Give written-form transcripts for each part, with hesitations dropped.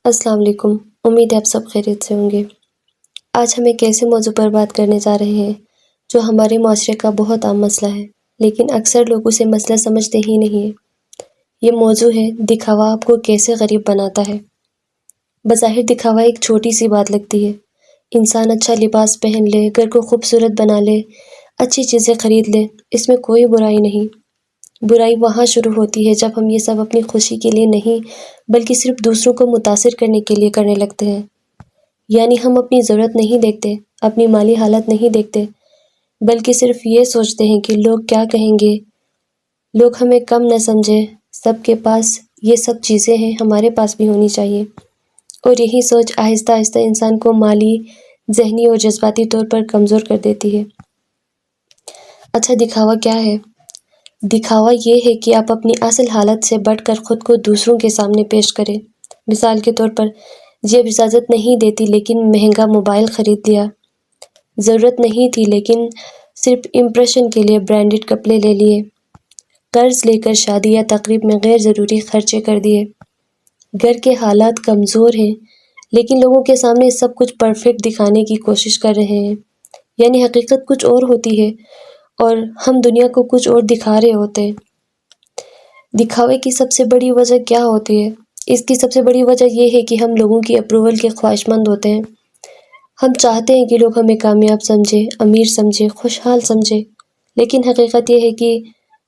السلام علیکم۔ امید ہے آپ سب خیریت سے ہوں گے۔ آج ہم ایک ایسے موضوع پر بات کرنے جا رہے ہیں جو ہمارے معاشرے کا بہت عام مسئلہ ہے، لیکن اکثر لوگ اسے مسئلہ سمجھتے ہی نہیں ہیں۔ یہ موضوع ہے دکھاوا آپ کو کیسے غریب بناتا ہے۔ بظاہر دکھاوا ایک چھوٹی سی بات لگتی ہے۔ انسان اچھا لباس پہن لے، گھر کو خوبصورت بنا لے، اچھی چیزیں خرید لے، اس میں کوئی برائی نہیں۔ برائی وہاں شروع ہوتی ہے جب ہم یہ سب اپنی خوشی کے لیے نہیں بلکہ صرف دوسروں کو متاثر کرنے کے لیے کرنے لگتے ہیں۔ یعنی ہم اپنی ضرورت نہیں دیکھتے، اپنی مالی حالت نہیں دیکھتے، بلکہ صرف یہ سوچتے ہیں کہ لوگ کیا کہیں گے، لوگ ہمیں کم نہ سمجھیں، سب کے پاس یہ سب چیزیں ہیں، ہمارے پاس بھی ہونی چاہیے۔ اور یہی سوچ آہستہ آہستہ انسان کو مالی، ذہنی اور جذباتی طور پر کمزور کر دیتی ہے۔ اچھا، دکھاوا کیا ہے؟ دکھاوا یہ ہے کہ آپ اپنی اصل حالت سے بڑھ کر خود کو دوسروں کے سامنے پیش کریں۔ مثال کے طور پر، جیب اجازت نہیں دیتی لیکن مہنگا موبائل خرید لیا، ضرورت نہیں تھی لیکن صرف امپریشن کے لیے برانڈڈ کپڑے لے لیے، قرض لے کر شادی یا تقریب میں غیر ضروری خرچے کر دیے۔ گھر کے حالات کمزور ہیں لیکن لوگوں کے سامنے سب کچھ پرفیکٹ دکھانے کی کوشش کر رہے ہیں، یعنی حقیقت کچھ اور ہوتی ہے اور ہم دنیا کو کچھ اور دکھا رہے ہوتے ہیں۔ دکھاوے کی سب سے بڑی وجہ کیا ہوتی ہے؟ اس کی سب سے بڑی وجہ یہ ہے کہ ہم لوگوں کی اپروول کے خواہش مند ہوتے ہیں۔ ہم چاہتے ہیں کہ لوگ ہمیں کامیاب سمجھیں، امیر سمجھیں، خوشحال سمجھیں، لیکن حقیقت یہ ہے کہ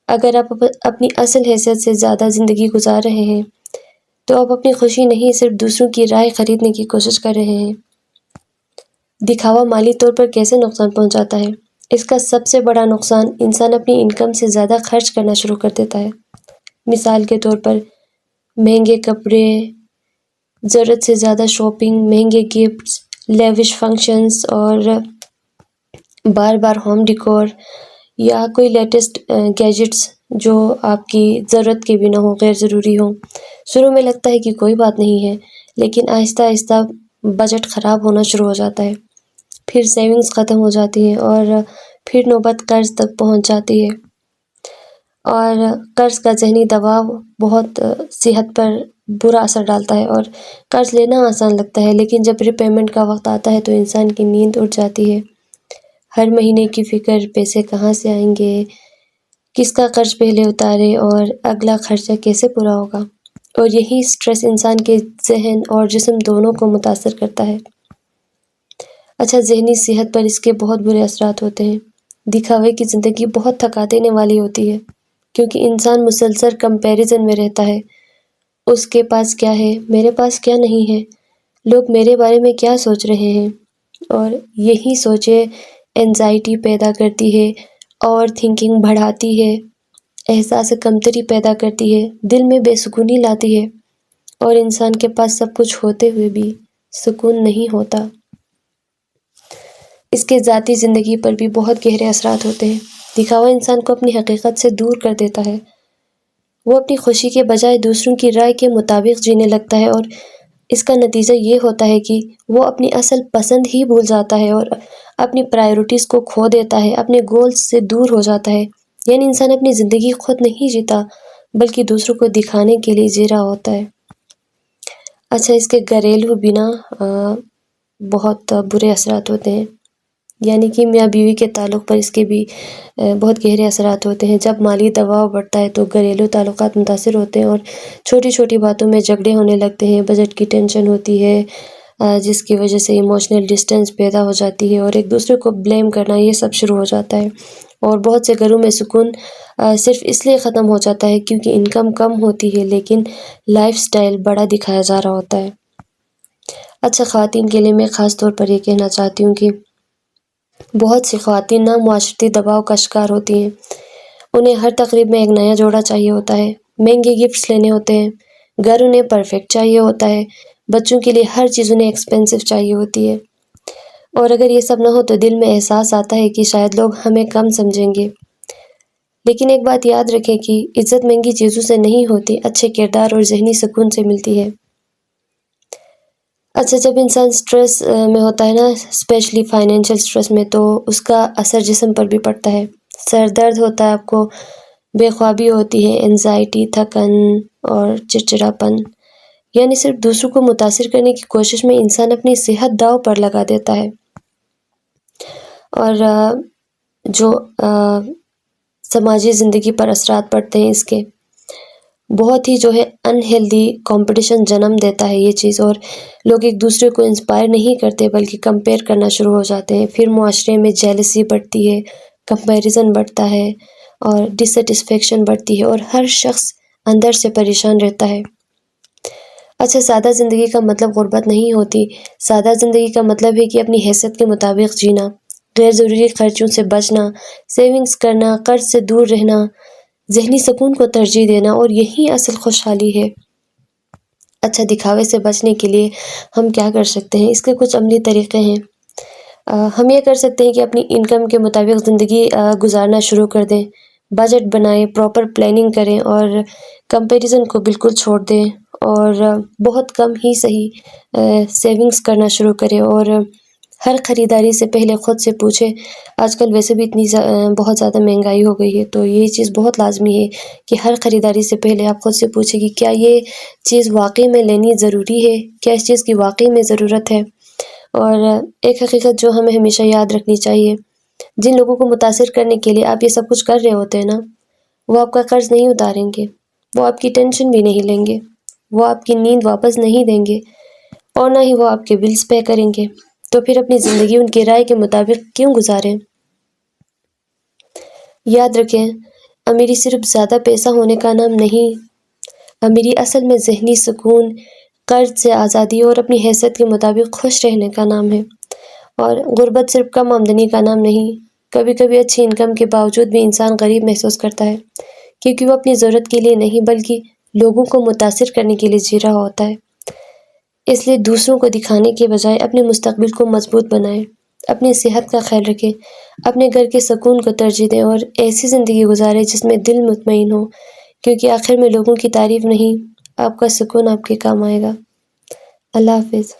اگر آپ اپنی اصل حیثیت سے زیادہ زندگی گزار رہے ہیں تو آپ اپنی خوشی نہیں صرف دوسروں کی رائے خریدنے کی کوشش کر رہے ہیں۔ دکھاوا مالی طور پر کیسے نقصان پہنچاتا ہے؟ اس کا سب سے بڑا نقصان انسان اپنی انکم سے زیادہ خرچ کرنا شروع کر دیتا ہے۔ مثال کے طور پر، مہنگے کپڑے، ضرورت سے زیادہ شاپنگ، مہنگے گفٹس، لیوش فنکشنز اور بار بار ہوم ڈیکور یا کوئی لیٹسٹ گیجٹس جو آپ کی ضرورت کے بھی نہ ہو، غیر ضروری ہوں۔ شروع میں لگتا ہے کہ کوئی بات نہیں ہے، لیکن آہستہ آہستہ بجٹ خراب ہونا شروع ہو جاتا ہے، پھر سیونگز ختم ہو جاتی ہیں اور پھر نوبت قرض تک پہنچ جاتی ہے۔ اور قرض کا ذہنی دباؤ بہت صحت پر برا اثر ڈالتا ہے، اور قرض لینا آسان لگتا ہے لیکن جب ری پیمنٹ کا وقت آتا ہے تو انسان کی نیند اٹھ جاتی ہے۔ ہر مہینے کی فکر، پیسے کہاں سے آئیں گے، کس کا قرض پہلے اتارے اور اگلا خرچہ کیسے پورا ہوگا، اور یہی سٹریس انسان کے ذہن اور جسم دونوں کو متاثر کرتا ہے۔ اچھا، ذہنی صحت پر اس کے بہت برے اثرات ہوتے ہیں۔ دکھاوے کی زندگی بہت تھکا دینے والی ہوتی ہے کیونکہ انسان مسلسل کمپیریزن میں رہتا ہے۔ اس کے پاس کیا ہے، میرے پاس کیا نہیں ہے، لوگ میرے بارے میں کیا سوچ رہے ہیں، اور یہی سوچیں اینزائٹی پیدا کرتی ہے، اوور تھنکنگ بڑھاتی ہے، احساس کمتری پیدا کرتی ہے، دل میں بے سکونی لاتی ہے، اور انسان کے پاس سب کچھ ہوتے ہوئے بھی سکون نہیں ہوتا۔ اس کے ذاتی زندگی پر بھی بہت گہرے اثرات ہوتے ہیں۔ دکھاوا انسان کو اپنی حقیقت سے دور کر دیتا ہے۔ وہ اپنی خوشی کے بجائے دوسروں کی رائے کے مطابق جینے لگتا ہے، اور اس کا نتیجہ یہ ہوتا ہے کہ وہ اپنی اصل پسند ہی بھول جاتا ہے اور اپنی پرائیورٹیز کو کھو دیتا ہے، اپنے گولز سے دور ہو جاتا ہے۔ یعنی انسان اپنی زندگی خود نہیں جیتا بلکہ دوسروں کو دکھانے کے لیے جی رہا ہوتا ہے۔ اچھا، اس کے گھریلو بنا بہت برے اثرات ہوتے ہیں، یعنی کہ میاں بیوی کے تعلق پر اس کے بھی بہت گہرے اثرات ہوتے ہیں۔ جب مالی دباؤ بڑھتا ہے تو گھریلو تعلقات متاثر ہوتے ہیں اور چھوٹی چھوٹی باتوں میں جھگڑے ہونے لگتے ہیں، بجٹ کی ٹینشن ہوتی ہے جس کی وجہ سے ایموشنل ڈسٹینس پیدا ہو جاتی ہے، اور ایک دوسرے کو بلیم کرنا، یہ سب شروع ہو جاتا ہے۔ اور بہت سے گھروں میں سکون صرف اس لیے ختم ہو جاتا ہے کیونکہ انکم کم ہوتی ہے لیکن لائف سٹائل بڑا دکھایا جا رہا ہوتا ہے۔ اچھا، خواتین کے لیے میں خاص طور پر یہ کہنا چاہتی ہوں کہ بہت سی خواتین نا معاشرتی دباؤ کا شکار ہوتی ہیں۔ انہیں ہر تقریب میں ایک نیا جوڑا چاہیے ہوتا ہے، مہنگے گفٹس لینے ہوتے ہیں، گھر انہیں پرفیکٹ چاہیے ہوتا ہے، بچوں کے لیے ہر چیز انہیں ایکسپینسو چاہیے ہوتی ہے، اور اگر یہ سب نہ ہو تو دل میں احساس آتا ہے کہ شاید لوگ ہمیں کم سمجھیں گے۔ لیکن ایک بات یاد رکھیں کہ عزت مہنگی چیزوں سے نہیں ہوتی، اچھے کردار اور ذہنی سکون سے ملتی ہے۔ اچھا، جب انسان سٹریس میں ہوتا ہے نا، اسپیشلی فائنینشیل سٹریس میں، تو اس کا اثر جسم پر بھی پڑتا ہے۔ سر درد ہوتا ہے آپ کو، بے خوابی ہوتی ہے، انزائٹی، تھکن اور چڑچڑاپن، یعنی صرف دوسروں کو متاثر کرنے کی کوشش میں انسان اپنی صحت داؤ پر لگا دیتا ہے، اور جو سماجی زندگی پر اثرات پڑتے ہیں اس کے، بہت ہی جو ہے انہیلدی کمپٹیشن جنم دیتا ہے یہ چیز، اور لوگ ایک دوسرے کو انسپائر نہیں کرتے بلکہ کمپیئر کرنا شروع ہو جاتے ہیں۔ پھر معاشرے میں جیلسی بڑھتی ہے، کمپیریزن بڑھتا ہے اور ڈسسیٹسفیکشن بڑھتی ہے، اور ہر شخص اندر سے پریشان رہتا ہے۔ اچھا، سادہ زندگی کا مطلب غربت نہیں ہوتی۔ سادہ زندگی کا مطلب ہے کہ اپنی حیثیت کے مطابق جینا، غیر ضروری خرچوں سے بچنا، سیونگز کرنا، قرض سے دور رہنا، ذہنی سکون کو ترجیح دینا، اور یہی اصل خوشحالی ہے۔ اچھا، دکھاوے سے بچنے کے لیے ہم کیا کر سکتے ہیں؟ اس کے کچھ عملی طریقے ہیں۔ ہم یہ کر سکتے ہیں کہ اپنی انکم کے مطابق زندگی گزارنا شروع کر دیں، بجٹ بنائیں، پراپر پلاننگ کریں، اور کمپیریزن کو بالکل چھوڑ دیں، اور بہت کم ہی صحیح سیونگز کرنا شروع کریں، اور ہر خریداری سے پہلے خود سے پوچھیں۔ آج کل ویسے بھی بہت زیادہ مہنگائی ہو گئی ہے، تو یہ چیز بہت لازمی ہے کہ ہر خریداری سے پہلے آپ خود سے پوچھیں کہ کیا یہ چیز واقعی میں لینی ضروری ہے، کیا اس چیز کی واقعی میں ضرورت ہے۔ اور ایک حقیقت جو ہمیں ہمیشہ یاد رکھنی چاہیے، جن لوگوں کو متاثر کرنے کے لیے آپ یہ سب کچھ کر رہے ہوتے ہیں نا، وہ آپ کا قرض نہیں اتاریں گے، وہ آپ کی ٹینشن بھی نہیں لیں گے، وہ آپ کی نیند واپس نہیں دیں گے، اور نہ ہی وہ آپ کے بلز پے کریں گے۔ تو پھر اپنی زندگی ان کی رائے کے مطابق کیوں گزاریں؟ یاد رکھیں، امیری صرف زیادہ پیسہ ہونے کا نام نہیں، امیری اصل میں ذہنی سکون، قرض سے آزادی اور اپنی حیثیت کے مطابق خوش رہنے کا نام ہے۔ اور غربت صرف کم آمدنی کا نام نہیں، کبھی کبھی اچھی انکم کے باوجود بھی انسان غریب محسوس کرتا ہے، کیونکہ وہ اپنی ضرورت کے لیے نہیں بلکہ لوگوں کو متاثر کرنے کے لیے جی رہا ہوتا ہے۔ اس لیے دوسروں کو دکھانے کے بجائے اپنے مستقبل کو مضبوط بنائیں، اپنی صحت کا خیال رکھیں، اپنے گھر کے سکون کو ترجیح دیں، اور ایسی زندگی گزاریں جس میں دل مطمئن ہو، کیونکہ آخر میں لوگوں کی تعریف نہیں، آپ کا سکون آپ کے کام آئے گا۔ اللہ حافظ۔